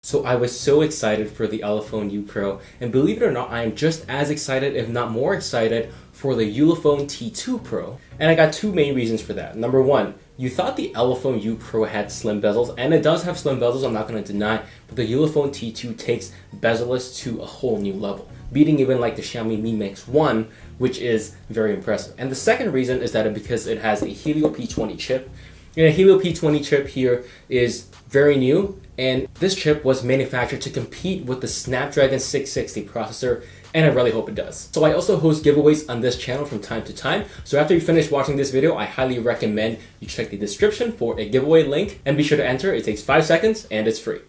So I was so excited for the Ulefone U Pro, and believe it or not, I am just as excited, if not more excited, for the Ulefone T2 Pro. And I got two main reasons for that. Number one, you thought the Ulefone U Pro had slim bezels, and it does have slim bezels, I'm not going to deny, but the Ulefone T2 takes bezel-less to a whole new level, beating even like the Xiaomi Mi Mix 1, which is very impressive. And the second reason is that because it has a Helio P20 chip. And a Helio P20 chip here is very new, and this chip was manufactured to compete with the Snapdragon 660 processor, and I really hope it does. So I also host giveaways on this channel from time to time, so after you finish watching this video, I highly recommend you check the description for a giveaway link, and be sure to enter. It takes 5 seconds, and it's free.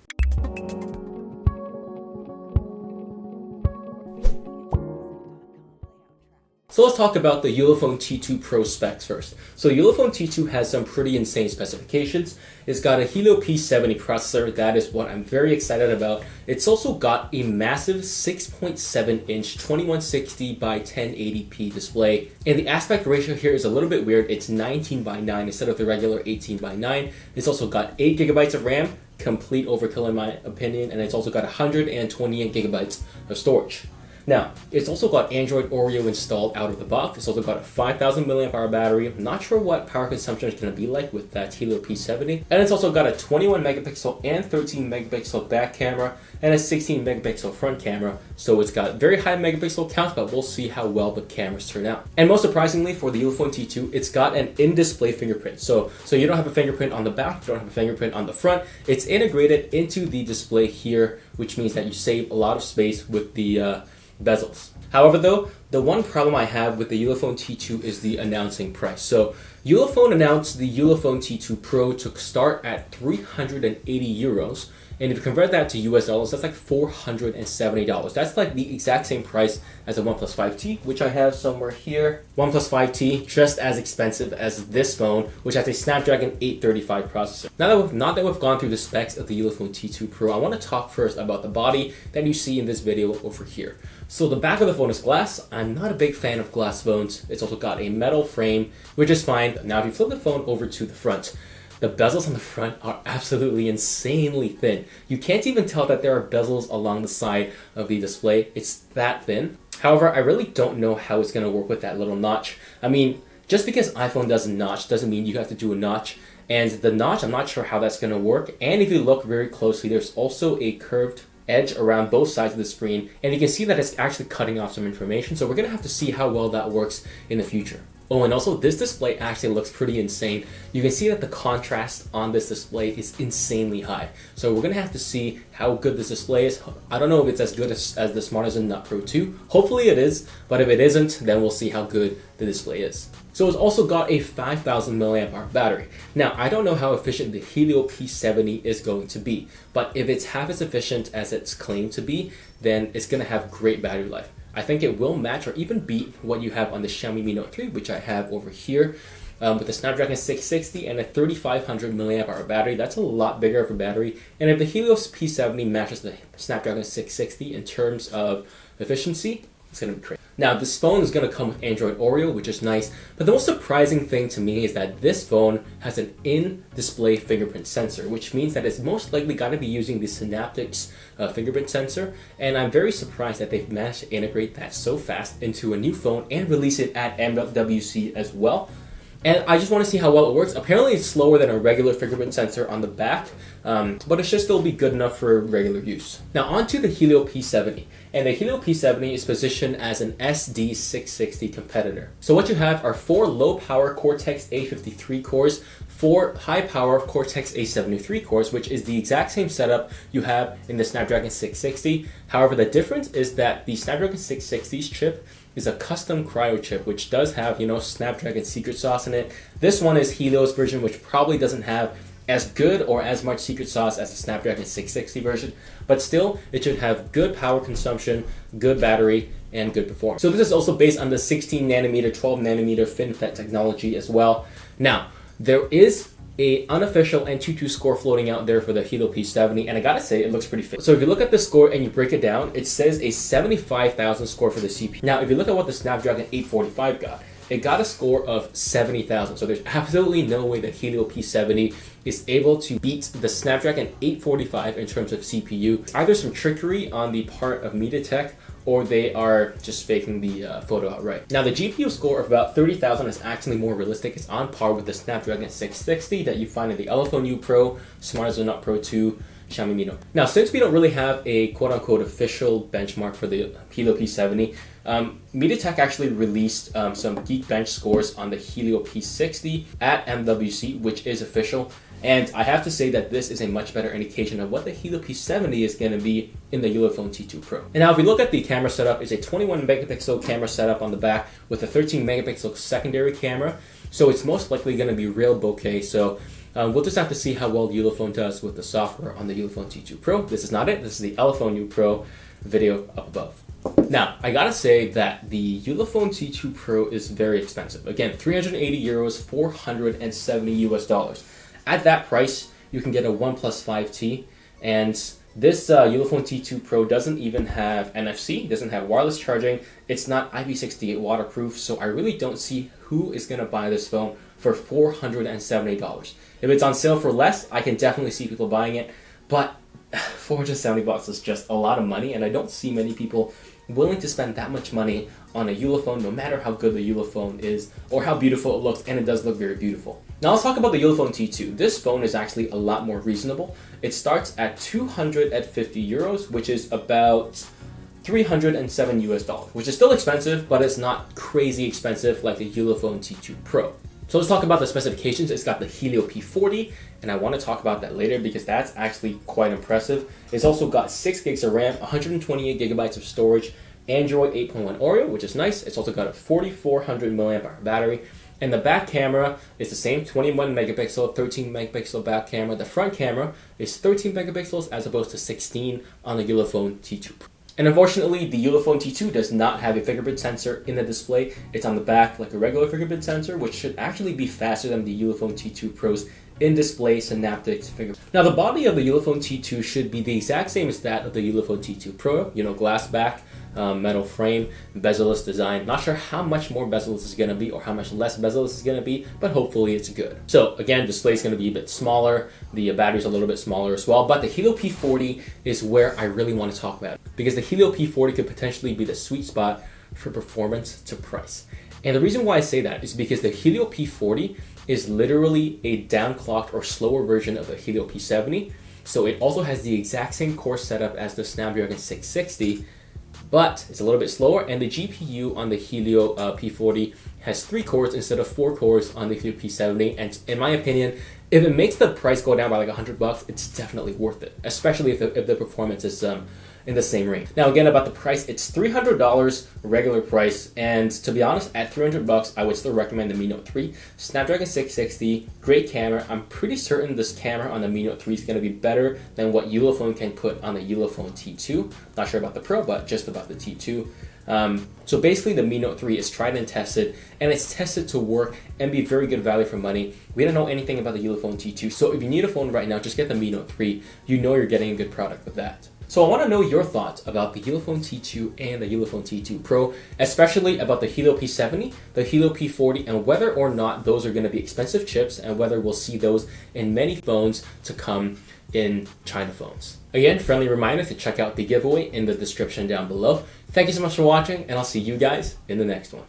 So let's talk about the Ulefone T2 Pro specs first. So Ulefone T2 has some pretty insane specifications. It's got a Helio P70 processor, that is what I'm very excited about. It's also got a massive 6.7-inch 2160 by 1080p display. And the aspect ratio here is a little bit weird. It's 19:9 instead of the regular 18:9. It's also got 8 GB of RAM, complete overkill in my opinion, and it's also got 128 GB of storage. Now, it's also got Android Oreo installed out of the box. It's also got a 5,000 mAh battery. I'm not sure what power consumption is going to be like with that Helio P70. And it's also got a 21 megapixel and 13 megapixel back camera and a 16 megapixel front camera. So it's got very high megapixel count, but we'll see how well the cameras turn out. And most surprisingly for the Ulefone T2, it's got an in-display fingerprint. So you don't have a fingerprint on the back, you don't have a fingerprint on the front. It's integrated into the display here, which means that you save a lot of space with the bezels. However though, the one problem I have with the Ulefone T2 is the announcing price. So Ulefone announced the Ulefone T2 Pro to start at 380 euros. And if you convert that to US dollars, that's like $470. That's like the exact same price as the OnePlus 5T, which I have somewhere here. OnePlus 5T, just as expensive as this phone, which has a Snapdragon 835 processor. Now that we've gone through the specs of the Ulefone T2 Pro, I want to talk first about the body that you see in this video over here. So the back of the phone is glass. I'm not a big fan of glass phones. It's also got a metal frame, which is fine. Now if you flip the phone over to the front, the bezels on the front are absolutely insanely thin. You can't even tell that there are bezels along the side of the display. It's that thin. However, I really don't know how it's going to work with that little notch. I mean, just because iPhone does a notch doesn't mean you have to do a notch. And the notch, I'm not sure how that's going to work. And if you look very closely, there's also a curved edge around both sides of the screen. And you can see that it's actually cutting off some information. So we're going to have to see how well that works in the future. Oh, and also this display actually looks pretty insane. You can see that the contrast on this display is insanely high. So we're gonna have to see how good this display is. I don't know if it's as good as the Smartisan Nut Pro 2. Hopefully it is, but if it isn't, then we'll see how good the display is. So it's also got a 5,000 mAh battery. Now, I don't know how efficient the Helio P70 is going to be, but if it's half as efficient as it's claimed to be, then it's gonna have great battery life. I think it will match or even beat what you have on the Xiaomi Mi Note 3, which I have over here, with the Snapdragon 660 and a 3,500 mAh battery. That's a lot bigger of a battery. And if the Helio P70 matches the Snapdragon 660 in terms of efficiency, it's going to be crazy. Now, this phone is going to come with Android Oreo, which is nice. But the most surprising thing to me is that this phone has an in-display fingerprint sensor, which means that it's most likely got to be using the Synaptics fingerprint sensor. And I'm very surprised that they've managed to integrate that so fast into a new phone and release it at MWC as well. And I just want to see how well it works. Apparently it's slower than a regular fingerprint sensor on the back, but it should still be good enough for regular use. Now onto the Helio P70. And the Helio P70 is positioned as an SD660 competitor. So what you have are 4 low-power Cortex-A53 cores, 4 high-power Cortex-A73 cores, which is the exact same setup you have in the Snapdragon 660. However, the difference is that the Snapdragon 660's chip is a custom cryo chip, which does have, Snapdragon secret sauce in it. This one is Helio's version, which probably doesn't have as good or as much secret sauce as the Snapdragon 660 version, but still, it should have good power consumption, good battery, and good performance. So this is also based on the 16 nanometer, 12 nanometer FinFET technology as well. Now, there is a unofficial N22 score floating out there for the Helio P70, and I gotta say, it looks pretty fit. So if you look at the score and you break it down, it says a 75,000 score for the CPU. Now, if you look at what the Snapdragon 845 got, it got a score of 70,000. So there's absolutely no way that Helio P70 is able to beat the Snapdragon 845 in terms of CPU. It's either some trickery on the part of Mediatek, or they are just faking the photo outright. Now the GPU score of about 30,000 is actually more realistic. It's on par with the Snapdragon 660 that you find in the Ulefone U Pro, Smart Zone Up Pro 2, Xiaomi Mi Note. Now since we don't really have a quote-unquote official benchmark for the Helio P70, Mediatek actually released some Geekbench scores on the Helio P60 at MWC, which is official. And I have to say that this is a much better indication of what the Helio P70 is going to be in the Ulefone T2 Pro. And now if we look at the camera setup, it's a 21 megapixel camera setup on the back with a 13 megapixel secondary camera. So it's most likely going to be real bokeh. So we'll just have to see how well Ulefone does with the software on the Ulefone T2 Pro. This is not it. This is the Ulefone U Pro video up above. Now, I gotta say that the Ulefone T2 Pro is very expensive. Again, 380 euros, 470 US dollars. At that price, you can get a OnePlus 5T, and this Ulefone T2 Pro doesn't even have NFC, doesn't have wireless charging, it's not IP68 waterproof, so I really don't see who is gonna buy this phone for $470. If it's on sale for less, I can definitely see people buying it, but $470 is just a lot of money, and I don't see many people willing to spend that much money on a Ulefone, no matter how good the Ulefone is or how beautiful it looks, and it does look very beautiful. Now let's talk about the Ulefone T2. This phone is actually a lot more reasonable. It starts at 250 euros, which is about 307 US dollars, which is still expensive, but it's not crazy expensive like the Ulefone T2 Pro. So let's talk about the specifications. It's got the Helio P40, and I want to talk about that later because that's actually quite impressive. It's also got 6 gigs of RAM, 128 gigabytes of storage, Android 8.1 Oreo, which is nice. It's also got a 4400 milliamp hour battery, and the back camera is the same, 21 megapixel, 13 megapixel back camera. The front camera is 13 megapixels as opposed to 16 on the Ulefone T2 Pro. And unfortunately, the Ulefone T2 does not have a fingerprint sensor in the display. It's on the back like a regular fingerprint sensor, which should actually be faster than the Ulefone T2 Pro's in-display Synaptics fingerprint. Now, the body of the Ulefone T2 should be the exact same as that of the Ulefone T2 Pro. You know, glass back, metal frame, bezel-less design. Not sure how much more bezel this is going to be or how much less bezel this is going to be, but hopefully it's good. So again, display is going to be a bit smaller. The battery's a little bit smaller as well, but the Helio P40 is where I really want to talk about, because the Helio P40 could potentially be the sweet spot for performance to price. And the reason why I say that is because the Helio P40 is literally a downclocked or slower version of the Helio P70. So it also has the exact same core setup as the Snapdragon 660, but it's a little bit slower, and the GPU on the Helio P40 has 3 cores instead of 4 cores on the Helio P70, and in my opinion, if it makes the price go down by like $100, it's definitely worth it, especially if the performance is in the same range. Now again, about the price, it's $300 regular price, and to be honest, at $300 I would still recommend the Mi Note 3. Snapdragon 660, great camera. I'm pretty certain this camera on the Mi Note 3 is going to be better than what Ulefone can put on the Ulefone T2. Not sure about the Pro, but just about the T2. So basically the Mi Note 3 is tried and tested, and it's tested to work and be very good value for money. We don't know anything about the Ulefone T2, so if you need a phone right now, just get the Mi Note 3. You know you're getting a good product with that. So I want to know your thoughts about the Ulefone T2 and the Ulefone T2 Pro, especially about the Helio P70, the Helio P40, and whether or not those are going to be expensive chips, and whether we'll see those in many phones to come in China phones. Again, friendly reminder to check out the giveaway in the description down below. Thank you so much for watching, and I'll see you guys in the next one.